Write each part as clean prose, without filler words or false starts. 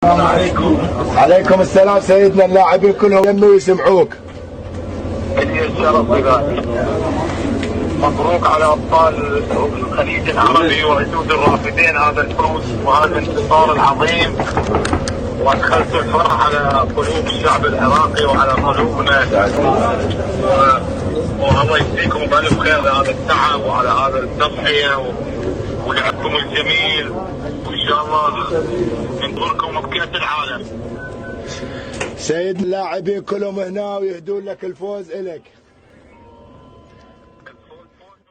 السلام عليكم. عليكم السلام سيدنا. اللاعبين كلهم يموا يسمعوك. لي الشرف بذلك. مبروك على ابطال الخليج العربي وعدود الرافدين هذا الفوز وهذا الانتصار العظيم، وادخلتوا الفرح على قلوب الشعب العراقي وعلى قلوبنا، والله يجزيكم بالف خير لهذا التعب وعلى هذا التضحيه ولعبكم الجميل، وان شاء الله ننظركم بكأس العالم. سيد اللاعبين كلهم هنا ويهدون لك الفوز إلك.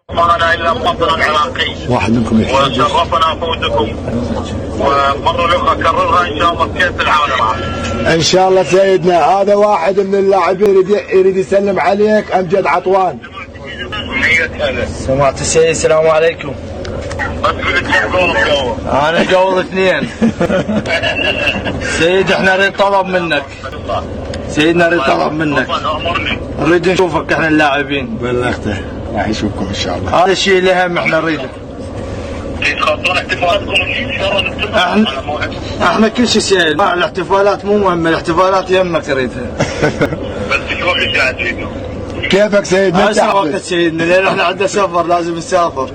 ما أنا إلا مواطن عراقي، واحد منكم وشرفنا فوزكم، ومرة أخرى أكررها إن شاء الله بكأس العالم. إن شاء الله سيدنا. هذا واحد من اللاعبين يريد يسلم عليك، أمجد عطوان. سمعت السيد السلام عليكم. انا جوز اثنين. سيد احنا نريد طلب منك. سيدنا نريد طلب منك، نريد نشوفك احنا اللاعبين. بلغته راح يشوفكم ان شاء الله. هذا الشيء اللي هم احنا نريده. احنا كل شيء سهل، الاحتفالات مو مهمه، الاحتفالات يمك تريدها. بس شلون اللي كيفك سيدنا؟ هسه وقت سيدنا، لان احنا عندنا سفر لازم نسافر.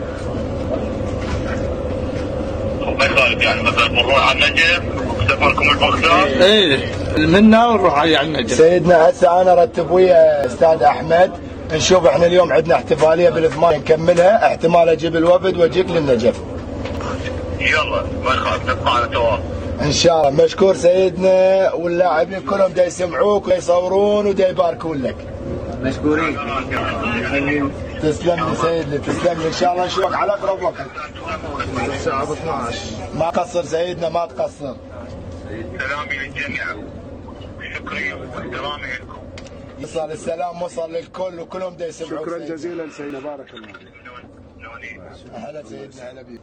ما يخالف يعني مثلا بنروح على النجف سفركم البغداد؟ ايه منا ونروح على النجف. سيدنا هسه انا رتب ويا استاذ احمد، نشوف احنا اليوم عندنا احتفاليه بالثمان نكملها، احتمال اجيب الوفد واجيك للنجف. يلا ما يخالف نبقى على تواصل ان شاء الله. مشكور سيدنا، واللاعبين كلهم دا يسمعوك ويصورون ودا يباركون لك. مشكورين. تسلم لي سيدنا، تسلم لي. ان شاء الله نشوفك على اقرب وقت. الساعه 12. ما تقصر سيدنا، ما تقصر. سلامي للجميع وشكري واحترامي لكم. يصل السلام وصل للكل وكلهم دا يسمعوك. شكرا جزيلا سيدنا، بارك الله. هلا سيدنا، هلا بيك.